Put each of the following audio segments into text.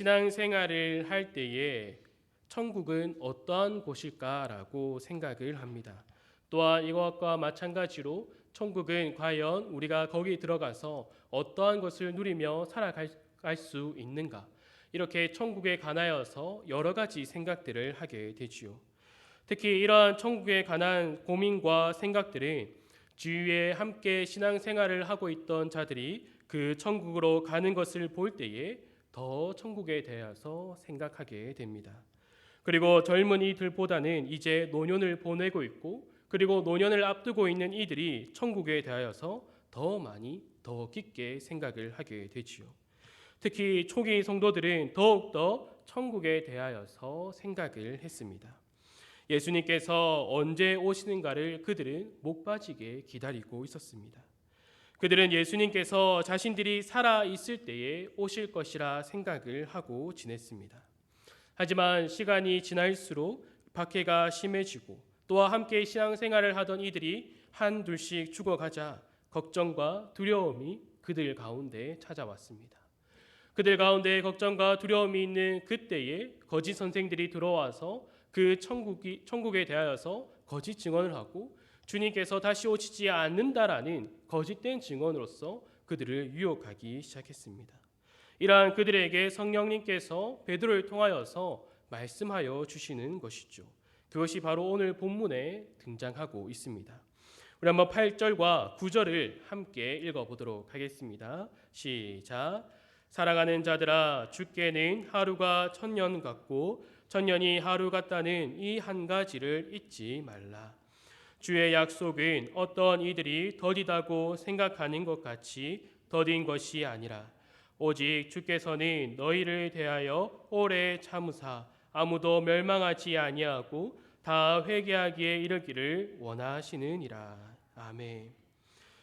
신앙생활을 할 때에 천국은 어떠한 곳일까라고 생각을 합니다. 또한 이것과 마찬가지로 천국은 과연 우리가 거기 들어가서 어떠한 것을 누리며 살아갈 수 있는가? 이렇게 천국에 관하여서 여러 가지 생각들을 하게 되지요. 특히 이러한 천국에 관한 고민과 생각들은 주위에 함께 신앙생활을 하고 있던 자들이 그 천국으로 가는 것을 볼 때에 더 천국에 대해서 생각하게 됩니다. 그리고 젊은이들보다는 이제 노년을 보내고 있고 그리고 노년을 앞두고 있는 이들이 천국에 대하여서 더 많이 더 깊게 생각을 하게 되지요. 특히 초기 성도들은 더욱더 천국에 대하여서 생각을 했습니다. 예수님께서 언제 오시는가를 그들은 목 빠지게 기다리고 있었습니다. 그들은 예수님께서 자신들이 살아 있을 때에 오실 것이라 생각을 하고 지냈습니다. 하지만 시간이 지날수록 박해가 심해지고 또한 함께 신앙생활을 하던 이들이 한둘씩 죽어가자 걱정과 두려움이 그들 가운데 찾아왔습니다. 그들 가운데 걱정과 두려움이 있는 그때에 거짓 선생들이 들어와서 그 천국에 대하여서 거짓 증언을 하고 주님께서 다시 오시지 않는다라는 거짓된 증언으로서 그들을 유혹하기 시작했습니다. 이러한 그들에게 성령님께서 베드로를 통하여서 말씀하여 주시는 것이죠. 그것이 바로 오늘 본문에 등장하고 있습니다. 우리 한번 8절과 9절을 함께 읽어보도록 하겠습니다. 시작. 사랑하는 자들아, 주께는 하루가 천년 같고 천년이 하루 같다는 이 한 가지를 잊지 말라. 주의 약속은 어떤 이들이 더디다고 생각하는 것 같이 더딘 것이 아니라 오직 주께서는 너희를 대하여 오래 참으사 아무도 멸망하지 아니하고 다 회개하기에 이르기를 원하시느니라. 아멘.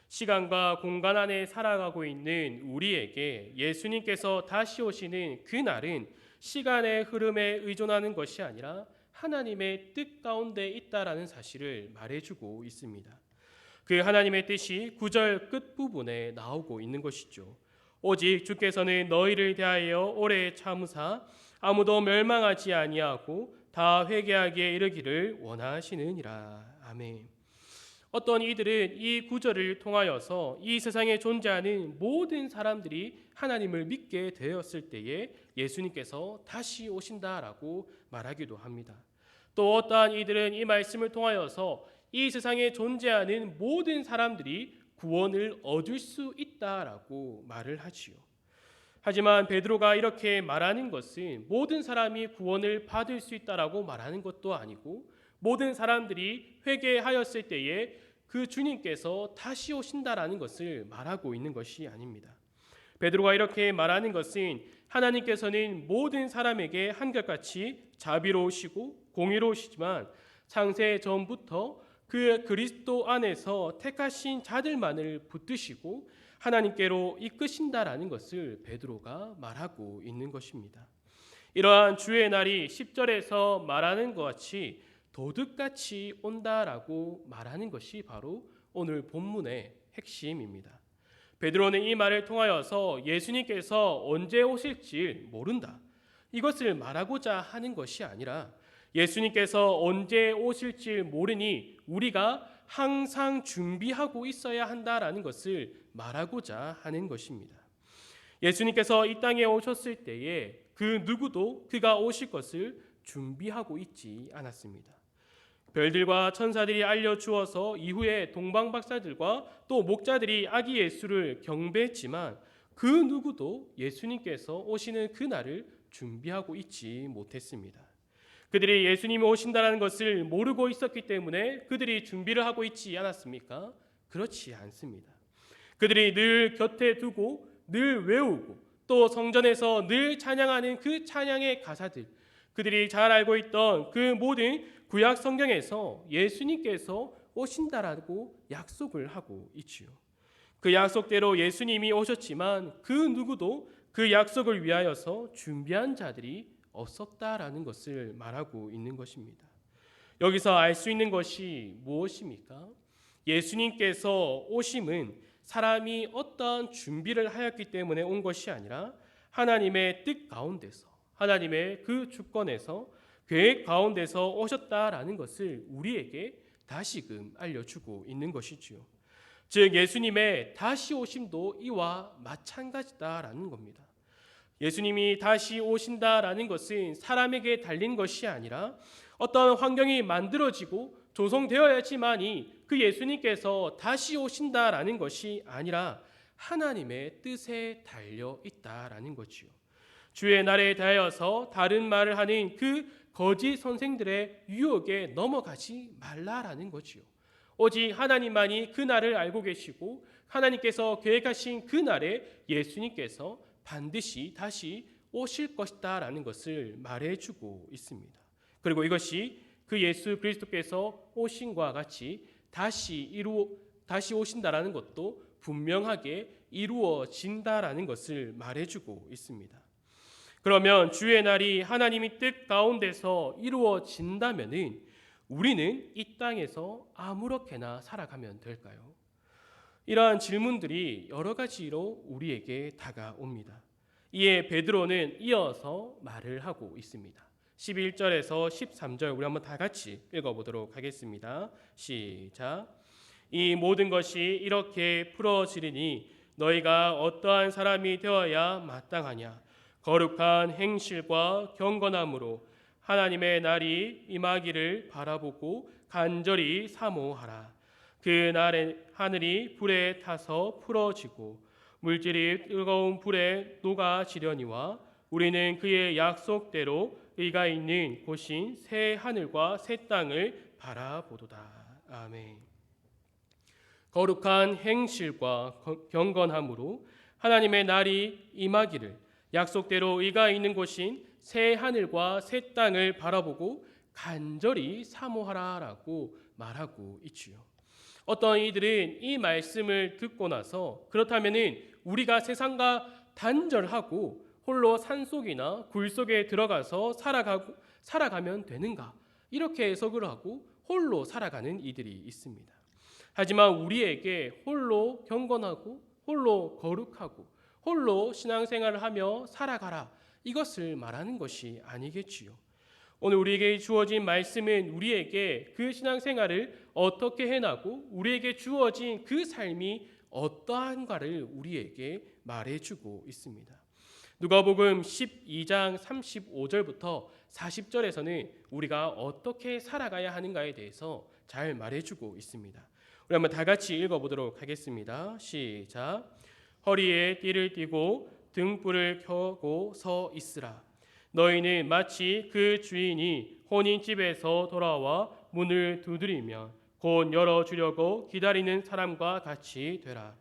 시간과 공간 안에 살아가고 있는 우리에게 예수님께서 다시 오시는 그 날은 시간의 흐름에 의존하는 것이 아니라 하나님의 뜻 가운데 있다라는 사실을 말해주고 있습니다. 그 하나님의 뜻이 9절 끝부분에 나오고 있는 것이죠. 오직 주께서는 너희를 대하여 오래 참으사 아무도 멸망하지 아니하고 다 회개하기에 이르기를 원하시느니라. 아멘. 어떤 이들은 이 구절을 통하여서 이 세상에 존재하는 모든 사람들이 하나님을 믿게 되었을 때에 예수님께서 다시 오신다라고 말하기도 합니다. 또 어떠한 이들은 이 말씀을 통하여서 이 세상에 존재하는 모든 사람들이 구원을 얻을 수 있다라고 말을 하지요. 하지만 베드로가 이렇게 말하는 것은 모든 사람이 구원을 받을 수 있다라고 말하는 것도 아니고 모든 사람들이 회개하였을 때에 그 주님께서 다시 오신다라는 것을 말하고 있는 것이 아닙니다. 베드로가 이렇게 말하는 것은 하나님께서는 모든 사람에게 한결같이 자비로우시고 공의로우시지만 창세 전부터 그 그리스도 안에서 택하신 자들만을 붙드시고 하나님께로 이끄신다라는 것을 베드로가 말하고 있는 것입니다. 이러한 주의 날이 10절에서 말하는 것 같이 도둑같이 온다라고 말하는 것이 바로 오늘 본문의 핵심입니다. 베드로는 이 말을 통하여서 예수님께서 언제 오실지 모른다, 이것을 말하고자 하는 것이 아니라 예수님께서 언제 오실지 모르니 우리가 항상 준비하고 있어야 한다라는 것을 말하고자 하는 것입니다. 예수님께서 이 땅에 오셨을 때에 그 누구도 그가 오실 것을 준비하고 있지 않았습니다. 별들과 천사들이 알려주어서 이후에 동방박사들과 또 목자들이 아기 예수를 경배했지만 그 누구도 예수님께서 오시는 그날을 준비하고 있지 못했습니다. 그들이 예수님이 오신다는 것을 모르고 있었기 때문에 그들이 준비를 하고 있지 않았습니까? 그렇지 않습니다. 그들이 늘 곁에 두고 늘 외우고 또 성전에서 늘 찬양하는 그 찬양의 가사들, 그들이 잘 알고 있던 그 모든 구약 성경에서 예수님께서 오신다라고 약속을 하고 있지요. 그 약속대로 예수님이 오셨지만 그 누구도 그 약속을 위하여서 준비한 자들이 없었다라는 것을 말하고 있는 것입니다. 여기서 알 수 있는 것이 무엇입니까? 예수님께서 오심은 사람이 어떠한 준비를 하였기 때문에 온 것이 아니라 하나님의 뜻 가운데서, 하나님의 그 주권에서, 계획 가운데서 오셨다라는 것을 우리에게 다시금 알려주고 있는 것이지요. 즉 예수님의 다시 오심도 이와 마찬가지다라는 겁니다. 예수님이 다시 오신다라는 것은 사람에게 달린 것이 아니라 어떤 환경이 만들어지고 조성되어야지만이 그 예수님께서 다시 오신다라는 것이 아니라 하나님의 뜻에 달려 있다라는 거지요. 주의 날에 대하여서 다른 말을 하는 그 거짓 선생들의 유혹에 넘어가지 말라라는 거지요. 오직 하나님만이 그 날을 알고 계시고 하나님께서 계획하신 그 날에 예수님께서 반드시 다시 오실 것이다라는 것을 말해주고 있습니다. 그리고 이것이 그 예수 그리스도께서 오신과 같이 다시 오신다라는 것도 분명하게 이루어진다라는 것을 말해주고 있습니다. 그러면 주의 날이 하나님의 뜻 가운데서 이루어진다면은 우리는 이 땅에서 아무렇게나 살아가면 될까요? 이러한 질문들이 여러 가지로 우리에게 다가옵니다. 이에 베드로는 이어서 말을 하고 있습니다. 11절에서 13절 우리 한번 다 같이 읽어보도록 하겠습니다. 시작. 이 모든 것이 이렇게 풀어지리니 너희가 어떠한 사람이 되어야 마땅하냐? 거룩한 행실과 경건함으로 하나님의 날이 임하기를 바라보고 간절히 사모하라. 그 날에 하늘이 불에 타서 풀어지고 물질이 뜨거운 불에 녹아지려니와 우리는 그의 약속대로 의가 있는 곳인 새 하늘과 새 땅을 바라보도다. 아멘. 거룩한 행실과 경건함으로 하나님의 날이 임하기를 약속대로 의가 있는 곳인 새 하늘과 새 땅을 바라보고 간절히 사모하라라고 말하고 있지요. 어떤 이들은 이 말씀을 듣고 나서 그렇다면은 우리가 세상과 단절하고 홀로 산속이나 굴 속에 들어가서 살아가면 되는가? 이렇게 해석을 하고 홀로 살아가는 이들이 있습니다. 하지만 우리에게 홀로 경건하고 홀로 거룩하고 홀로 신앙생활을 하며 살아가라. 이것을 말하는 것이 아니겠지요. 오늘 우리에게 주어진 말씀은 우리에게 그 신앙생활을 어떻게 해나고 우리에게 주어진 그 삶이 어떠한가를 우리에게 말해주고 있습니다. 누가복음 12장 35절부터 40절에서는 우리가 어떻게 살아가야 하는가에 대해서 잘 말해주고 있습니다. 우리 한번 다 같이 읽어보도록 하겠습니다. 시작. 허리에 띠를 띠고 등불을 켜고 서 있으라. 너희는 마치 그 주인이 혼인집에서 돌아와 문을 두드리면 곧 열어주려고 기다리는 사람과 같이 되라.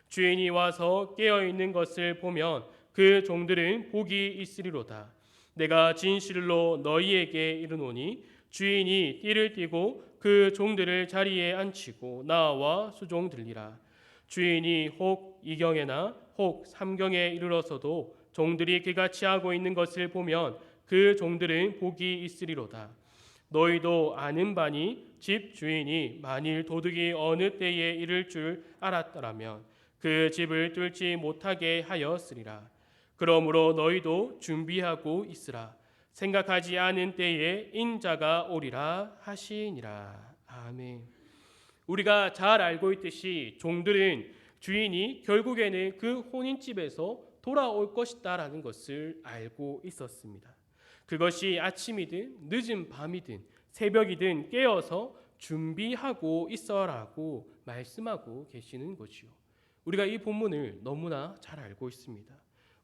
주인이 와서 깨어있는 것을 보면 그 종들은 복이 있으리로다. 내가 진실로 너희에게 이르노니 주인이 띠를 띠고 그 종들을 자리에 앉히고 나와 수종 들리라. 주인이 혹 이경에나 혹 삼경에 이르러서도 종들이 그같이 하고 있는 것을 보면 그 종들은 복이 있으리로다. 너희도 아는 바니 집 주인이 만일 도둑이 어느 때에 이를 줄 알았더라면 그 집을 뚫지 못하게 하였으리라. 그러므로 너희도 준비하고 있으라. 생각하지 않은 때에 인자가 오리라 하시니라. 아멘. 우리가 잘 알고 있듯이 종들은 주인이 결국에는 그 혼인집에서 돌아올 것이다라는 것을 알고 있었습니다. 그것이 아침이든 늦은 밤이든 새벽이든 깨어서 준비하고 있어라고 말씀하고 계시는 거지요. 우리가 이 본문을 너무나 잘 알고 있습니다.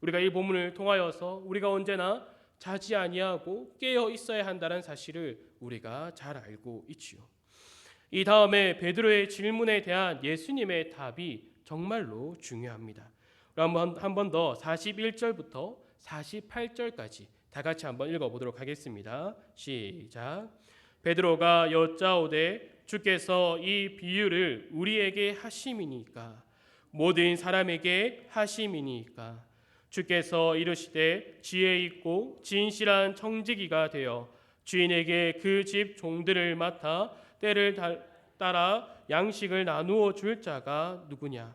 우리가 이 본문을 통하여서 우리가 언제나 자지 아니하고 깨어 있어야 한다는 사실을 우리가 잘 알고 있지요. 이 다음에 베드로의 질문에 대한 예수님의 답이 정말로 중요합니다. 한 번 더 41절부터 48절까지 다 같이 한번 읽어보도록 하겠습니다. 시작. 베드로가 여짜오되 주께서 이 비유를 우리에게 하심이니까 모든 사람에게 하심이니까 주께서 이르시되 지혜 있고 진실한 청지기가 되어 주인에게 그 집 종들을 맡아 때를 따라 양식을 나누어 줄 자가 누구냐?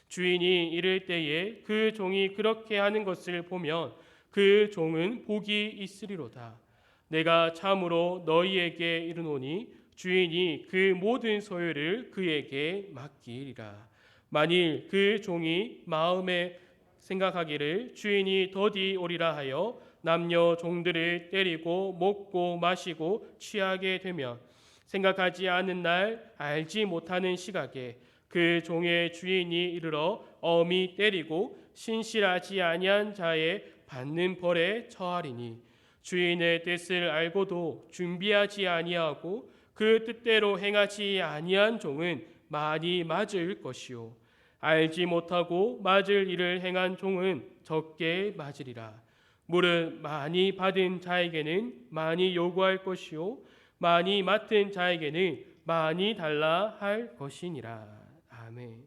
주인이 이를 때에 그 종이 그렇게 하는 것을 보면 그 종은 복이 있으리로다. 내가 참으로 너희에게 이르노니 주인이 그 모든 소유를 그에게 맡기리라. 만일 그 종이 마음에 생각하기를 주인이 더디 오리라 하여 남녀 종들을 때리고 먹고 마시고 취하게 되면 생각하지 않은 날 알지 못하는 시각에 그 종의 주인이 이르러 엄히 때리고 신실하지 아니한 자의 받는 벌에 처하리니 주인의 뜻을 알고도 준비하지 아니하고 그 뜻대로 행하지 아니한 종은 많이 맞을 것이요 알지 못하고 맞을 일을 행한 종은 적게 맞으리라. 무릇 많이 받은 자에게는 많이 요구할 것이요 많이 맡은 자에게는 많이 달라 할 것이니라. 아멘.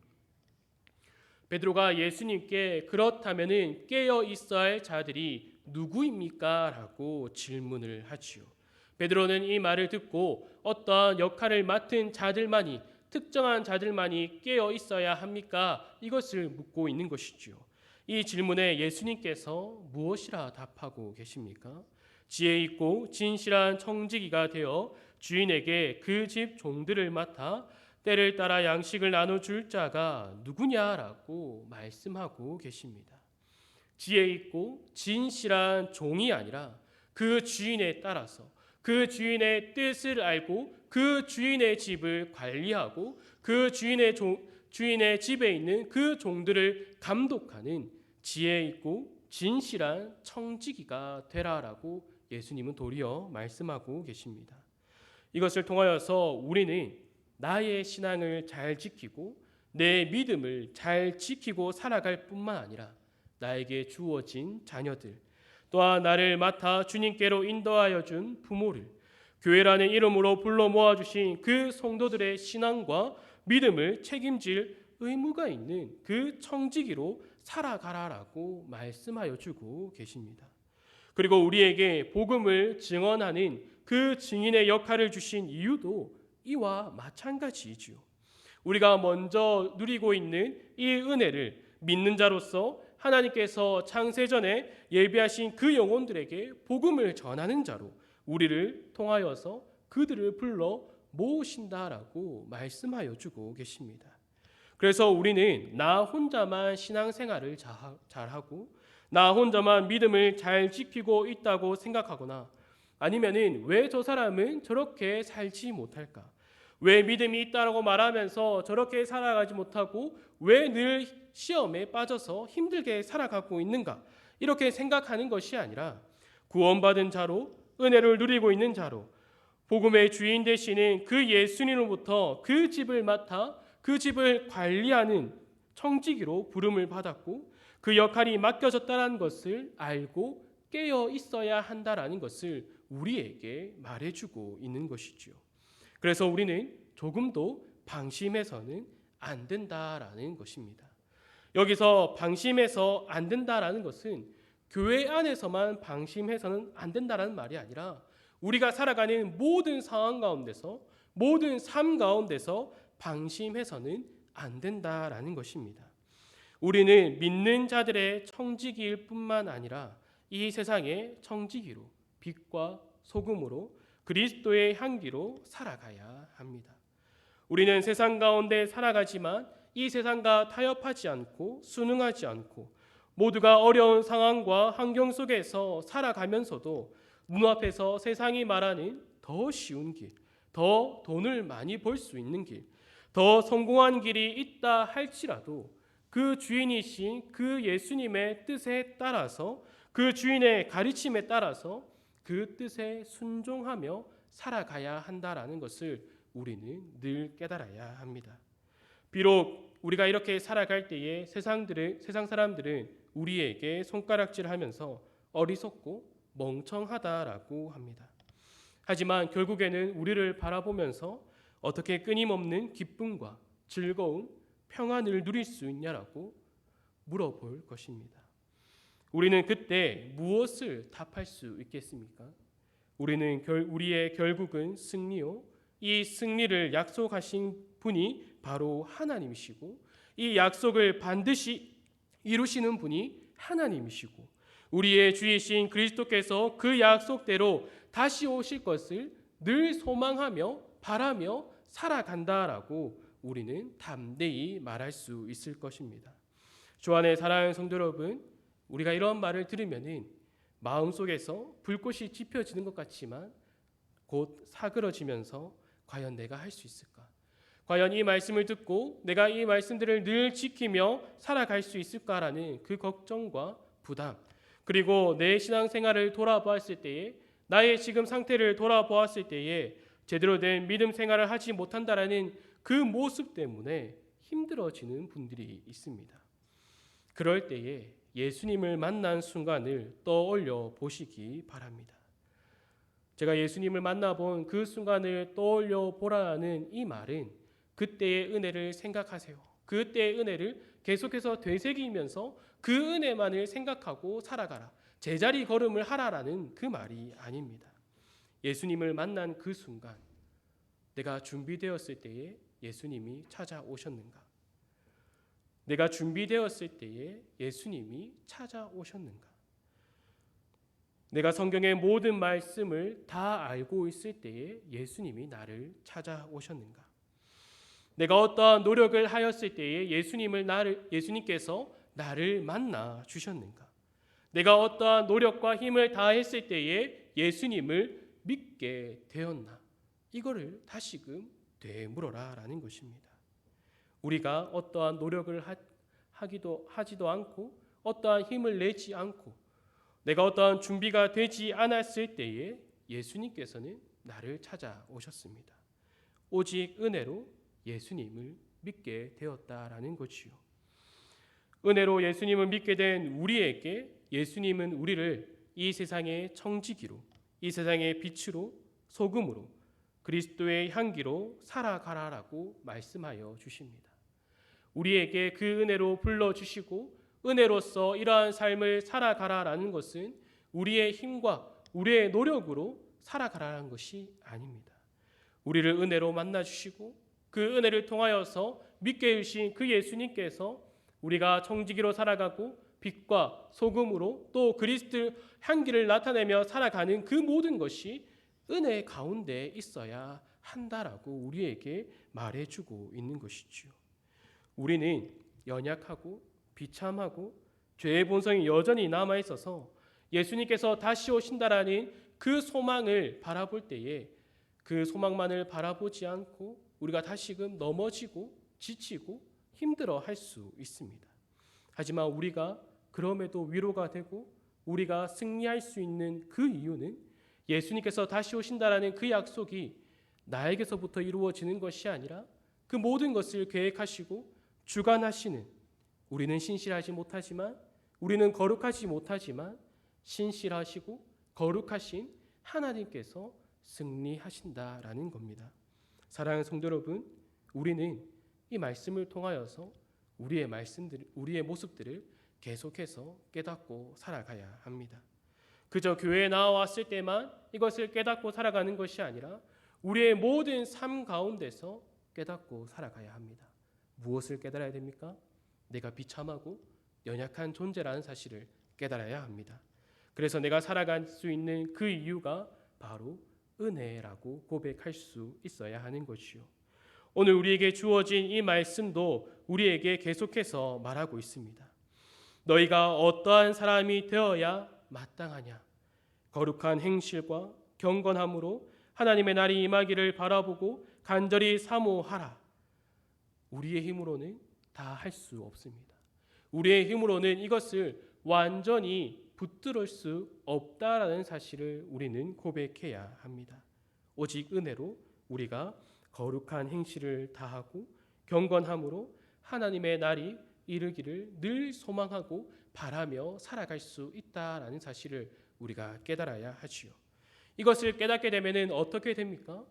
베드로가 예수님께 그렇다면은 깨어 있어야 할 자들이 누구입니까? 라고 질문을 하지요. 베드로는 이 말을 듣고 어떤 역할을 맡은 자들만이 특정한 자들만이 깨어 있어야 합니까? 이것을 묻고 있는 것이지요. 이 질문에 예수님께서 무엇이라 답하고 계십니까? 지혜 있고 진실한 청지기가 되어 주인에게 그 집 종들을 맡아 때를 따라 양식을 나눠줄 자가 누구냐라고 말씀하고 계십니다. 지혜 있고 진실한 종이 아니라 그 주인에 따라서 그 주인의 뜻을 알고 그 주인의 집을 관리하고 그 주인의 집에 있는 그 종들을 감독하는 지혜 있고 진실한 청지기가 되라라고 예수님은 도리어 말씀하고 계십니다. 이것을 통하여서 우리는 나의 신앙을 잘 지키고 내 믿음을 잘 지키고 살아갈 뿐만 아니라 나에게 주어진 자녀들, 또한 나를 맡아 주님께로 인도하여 준 부모를, 교회라는 이름으로 불러 모아주신 그 성도들의 신앙과 믿음을 책임질 의무가 있는 그 청지기로 살아가라라고 말씀하여 주고 계십니다. 그리고 우리에게 복음을 증언하는 그 증인의 역할을 주신 이유도 이와 마찬가지이지요. 우리가 먼저 누리고 있는 이 은혜를 믿는 자로서 하나님께서 창세전에 예비하신 그 영혼들에게 복음을 전하는 자로 우리를 통하여서 그들을 불러 모으신다라고 말씀하여 주고 계십니다. 그래서 우리는 나 혼자만 신앙생활을 잘하고 나 혼자만 믿음을 잘 지키고 있다고 생각하거나 아니면은 왜 저 사람은 저렇게 살지 못할까? 왜 믿음이 있다라고 말하면서 저렇게 살아가지 못하고 왜 늘 시험에 빠져서 힘들게 살아가고 있는가? 이렇게 생각하는 것이 아니라 구원받은 자로 은혜를 누리고 있는 자로 복음의 주인 되시는 그 예수님으로부터 그 집을 맡아 그 집을 관리하는 청지기로 부름을 받았고 그 역할이 맡겨졌다는 것을 알고 깨어 있어야 한다라는 것을 우리에게 말해주고 있는 것이지요. 그래서 우리는 조금도 방심해서는 안 된다라는 것입니다. 여기서 방심해서 안 된다라는 것은 교회 안에서만 방심해서는 안 된다라는 말이 아니라 우리가 살아가는 모든 상황 가운데서 모든 삶 가운데서 방심해서는 안 된다라는 것입니다. 우리는 믿는 자들의 청지기일 뿐만 아니라 이 세상의 청지기로 빛과 소금으로 그리스도의 향기로 살아가야 합니다. 우리는 세상 가운데 살아가지만 이 세상과 타협하지 않고 순응하지 않고 모두가 어려운 상황과 환경 속에서 살아가면서도 눈앞에서 세상이 말하는 더 쉬운 길, 더 돈을 많이 벌 수 있는 길, 더 성공한 길이 있다 할지라도 그 주인이신 그 예수님의 뜻에 따라서 그 주인의 가르침에 따라서 그 뜻에 순종하며 살아가야 한다라는 것을 우리는 늘 깨달아야 합니다. 비록 우리가 이렇게 살아갈 때에 세상 사람들은 우리에게 손가락질하면서 어리석고 멍청하다라고 합니다. 하지만 결국에는 우리를 바라보면서 어떻게 끊임없는 기쁨과 즐거움, 평안을 누릴 수 있냐라고 물어볼 것입니다. 우리는 그때 무엇을 답할 수 있겠습니까? 우리의 결국은 승리요. 이 승리를 약속하신 분이 바로 하나님이시고 이 약속을 반드시 이루시는 분이 하나님이시고 우리의 주이신 그리스도께서 그 약속대로 다시 오실 것을 늘 소망하며 바라며 살아간다라고 우리는 담대히 말할 수 있을 것입니다. 주 안에 사랑하는 성도 여러분, 우리가 이런 말을 들으면은 마음속에서 불꽃이 지펴지는 것 같지만 곧 사그러지면서 과연 내가 할 수 있을까? 과연 이 말씀을 듣고 내가 이 말씀들을 늘 지키며 살아갈 수 있을까라는 그 걱정과 부담, 그리고 내 신앙생활을 돌아보았을 때에 나의 지금 상태를 돌아보았을 때에 제대로 된 믿음 생활을 하지 못한다라는 그 모습 때문에 힘들어지는 분들이 있습니다. 그럴 때에 예수님을 만난 순간을 떠올려 보시기 바랍니다. 제가 예수님을 만나본 그 순간을 떠올려 보라는 이 말은 그때의 은혜를 생각하세요. 그때의 은혜를 계속해서 되새기면서 그 은혜만을 생각하고 살아가라. 제자리 걸음을 하라라는 그 말이 아닙니다. 예수님을 만난 그 순간 내가 준비되었을 때에 예수님이 찾아오셨는가? 내가 준비되었을 때에 예수님이 찾아오셨는가? 내가 성경의 모든 말씀을 다 알고 있을 때에 예수님이 나를 찾아오셨는가? 내가 어떠한 노력을 하였을 때에 예수님께서 나를 만나 주셨는가? 내가 어떠한 노력과 힘을 다했을 때에 예수님을 믿게 되었나? 이거를 다시금 되물어라라는 것입니다. 우리가 어떠한 노력을 하지도 않고 어떠한 힘을 내지 않고 내가 어떠한 준비가 되지 않았을 때에 예수님께서는 나를 찾아오셨습니다. 오직 은혜로 예수님을 믿게 되었다라는 것이요. 은혜로 예수님을 믿게 된 우리에게 예수님은 우리를 이 세상의 청지기로, 이 세상의 빛으로, 소금으로, 그리스도의 향기로 살아가라라고 말씀하여 주십니다. 우리에게 그 은혜로 불러주시고 은혜로서 이러한 삶을 살아가라라는 것은 우리의 힘과 우리의 노력으로 살아가라는 것이 아닙니다. 우리를 은혜로 만나주시고 그 은혜를 통하여서 믿게 해주신 그 예수님께서 우리가 청지기로 살아가고 빛과 소금으로 또 그리스도 향기를 나타내며 살아가는 그 모든 것이 은혜 가운데 있어야 한다라고 우리에게 말해주고 있는 것이지요. 우리는 연약하고 비참하고 죄의 본성이 여전히 남아있어서 예수님께서 다시 오신다라는 그 소망을 바라볼 때에 그 소망만을 바라보지 않고 우리가 다시금 넘어지고 지치고 힘들어 할 수 있습니다. 하지만 우리가 그럼에도 위로가 되고 우리가 승리할 수 있는 그 이유는 예수님께서 다시 오신다라는 그 약속이 나에게서부터 이루어지는 것이 아니라 그 모든 것을 계획하시고 주관하시는, 우리는 신실하지 못하지만 우리는 거룩하지 못하지만 신실하시고 거룩하신 하나님께서 승리하신다라는 겁니다. 사랑하는 성도 여러분, 우리는 이 말씀을 통하여서 우리의 모습들을 계속해서 깨닫고 살아가야 합니다. 그저 교회에 나와왔을 때만 이것을 깨닫고 살아가는 것이 아니라 우리의 모든 삶 가운데서 깨닫고 살아가야 합니다. 무엇을 깨달아야 됩니까? 내가 비참하고 연약한 존재라는 사실을 깨달아야 합니다. 그래서 내가 살아갈 수 있는 그 이유가 바로 은혜라고 고백할 수 있어야 하는 것이요. 오늘 우리에게 주어진 이 말씀도 우리에게 계속해서 말하고 있습니다. 너희가 어떠한 사람이 되어야 마땅하냐? 거룩한 행실과 경건함으로 하나님의 날이 임하기를 바라보고 간절히 사모하라. 우리의 힘으로는 다 할 수 없습니다. 우리의 힘으로는 이것을 완전히 붙들을 수 없다라는 사실을 우리는 고백해야 합니다. 오직 은혜로 우리가 거룩한 행실을 다하고 경건함으로 하나님의 날이 이르기를 늘 소망하고 바라며 살아갈 수 있다라는 사실을 우리가 깨달아야 하지요. 이것을 깨닫게 되면은 어떻게 됩니까?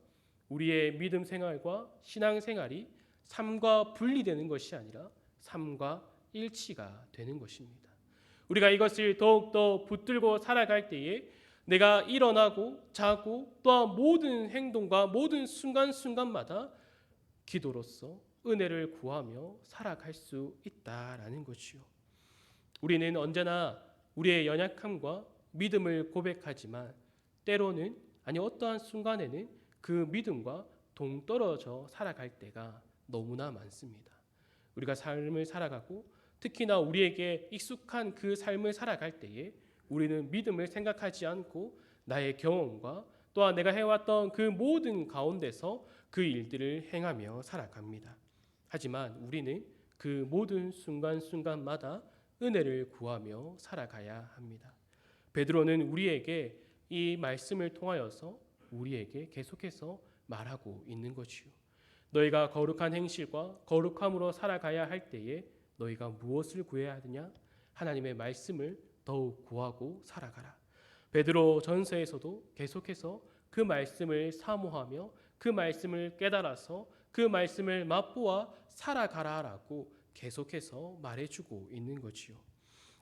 우리의 믿음 생활과 신앙 생활이 삶과 분리되는 것이 아니라 삶과 일치가 되는 것입니다. 우리가 이것을 더욱더 붙들고 살아갈 때에 내가 일어나고 자고 또한 모든 행동과 모든 순간순간마다 기도로서 은혜를 구하며 살아갈 수 있다라는 것이요. 우리는 언제나 우리의 연약함과 믿음을 고백하지만 때로는 어떠한 순간에는 그 믿음과 동떨어져 살아갈 때가 너무나 많습니다. 우리가 삶을 살아가고 특히나 우리에게 익숙한 그 삶을 살아갈 때에 우리는 믿음을 생각하지 않고 나의 경험과 또한 내가 해왔던 그 모든 가운데서 그 일들을 행하며 살아갑니다. 하지만 우리는 그 모든 순간순간마다 은혜를 구하며 살아가야 합니다. 베드로는 우리에게 이 말씀을 통하여서 우리에게 계속해서 말하고 있는 것이요. 너희가 거룩한 행실과 거룩함으로 살아가야 할 때에 너희가 무엇을 구해야 하느냐? 하나님의 말씀을 더욱 구하고 살아가라. 베드로 전서에서도 계속해서 그 말씀을 사모하며 그 말씀을 깨달아서 그 말씀을 맛보아 살아가라라고 계속해서 말해주고 있는 것이요.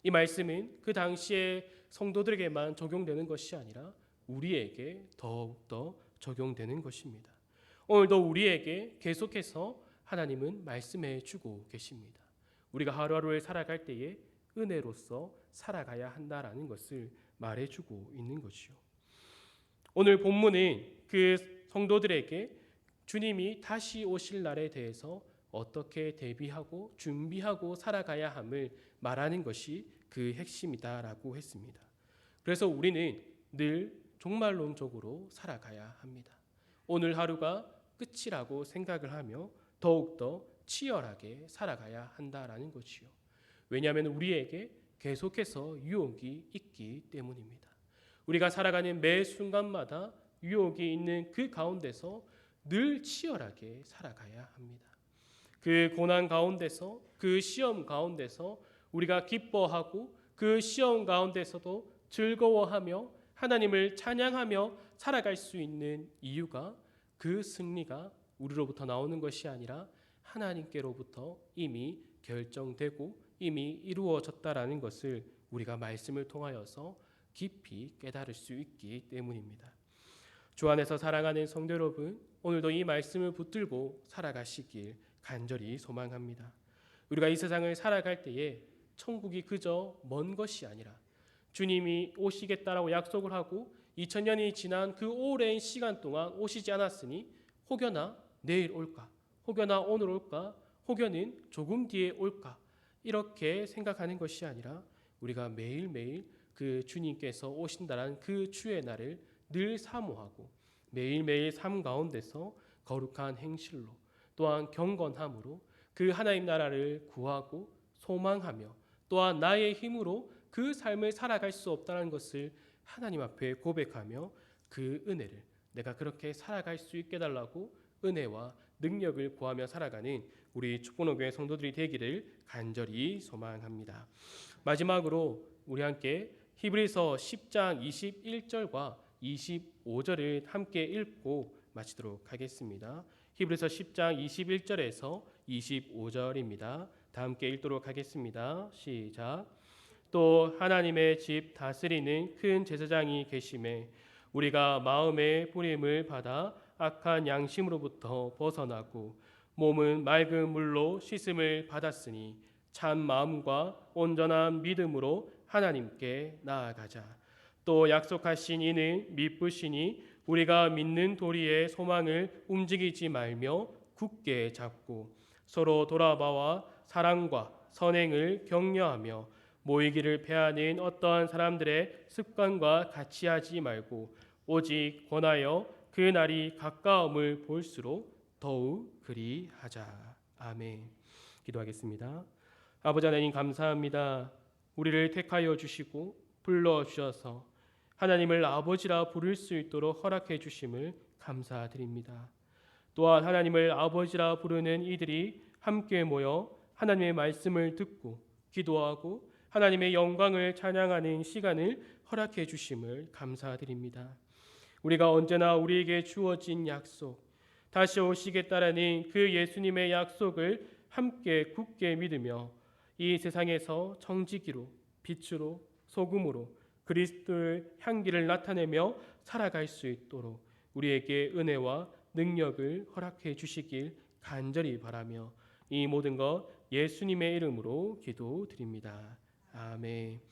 이 말씀은 그 당시에 성도들에게만 적용되는 것이 아니라 우리에게 더욱더 적용되는 것입니다. 오늘도 우리에게 계속해서 하나님은 말씀해 주고 계십니다. 우리가 하루하루를 살아갈 때에 은혜로서 살아가야 한다라는 것을 말해주고 있는 것이요. 오늘 본문은 그 성도들에게 주님이 다시 오실 날에 대해서 어떻게 대비하고 준비하고 살아가야 함을 말하는 것이 그 핵심이다라고 했습니다. 그래서 우리는 늘 종말론적으로 살아가야 합니다. 오늘 하루가 끝이라고 생각을 하며 더욱더 치열하게 살아가야 한다라는 것이요. 왜냐하면 우리에게 계속해서 유혹이 있기 때문입니다. 우리가 살아가는 매 순간마다 유혹이 있는 그 가운데서 늘 치열하게 살아가야 합니다. 그 고난 가운데서 그 시험 가운데서 우리가 기뻐하고 그 시험 가운데서도 즐거워하며 하나님을 찬양하며 살아갈 수 있는 이유가 그 승리가 우리로부터 나오는 것이 아니라 하나님께로부터 이미 결정되고 이미 이루어졌다라는 것을 우리가 말씀을 통하여서 깊이 깨달을 수 있기 때문입니다. 주 안에서 사랑하는 성도 여러분, 오늘도 이 말씀을 붙들고 살아가시길 간절히 소망합니다. 우리가 이 세상을 살아갈 때에 천국이 그저 먼 것이 아니라 주님이 오시겠다라고 약속을 하고 2000년이 지난 그 오랜 시간 동안 오시지 않았으니 혹여나 내일 올까, 혹여나 오늘 올까, 혹여는 조금 뒤에 올까 이렇게 생각하는 것이 아니라 우리가 매일매일 그 주님께서 오신다라는 그 주의 날을 늘 사모하고 매일매일 삶 가운데서 거룩한 행실로 또한 경건함으로 그 하나님 나라를 구하고 소망하며 또한 나의 힘으로 그 삶을 살아갈 수 없다는 것을 하나님 앞에 고백하며 그 은혜를 내가 그렇게 살아갈 수 있게 달라고 은혜와 능력을 구하며 살아가는 우리 축복로교회 성도들이 되기를 간절히 소망합니다. 마지막으로 우리 함께 히브리서 10장 21절과 25절을 함께 읽고 마치도록 하겠습니다. 히브리서 10장 21절에서 25절입니다. 다 함께 읽도록 하겠습니다. 시작. 또 하나님의 집 다스리는 큰 제사장이 계심에 우리가 마음의 부림을 받아 악한 양심으로부터 벗어나고 몸은 맑은 물로 씻음을 받았으니 참 마음과 온전한 믿음으로 하나님께 나아가자. 또 약속하신 이는 미쁘시니 우리가 믿는 도리의 소망을 움직이지 말며 굳게 잡고 서로 돌아봐와 사랑과 선행을 격려하며 모이기를 패하는 어떠한 사람들의 습관과 같이 하지 말고 오직 권하여 그 날이 가까움을 볼수록 더욱 그리하자. 아멘. 기도하겠습니다. 아버지 하나님 감사합니다. 우리를 택하여 주시고 불러주셔서 하나님을 아버지라 부를 수 있도록 허락해 주심을 감사드립니다. 또한 하나님을 아버지라 부르는 이들이 함께 모여 하나님의 말씀을 듣고 기도하고 하나님의 영광을 찬양하는 시간을 허락해 주심을 감사드립니다. 우리가 언제나 우리에게 주어진 약속, 다시 오시겠다라는 그 예수님의 약속을 함께 굳게 믿으며 이 세상에서 정직이로 빛으로 소금으로 그리스도의 향기를 나타내며 살아갈 수 있도록 우리에게 은혜와 능력을 허락해 주시길 간절히 바라며 이 모든 것 예수님의 이름으로 기도드립니다. 아멘.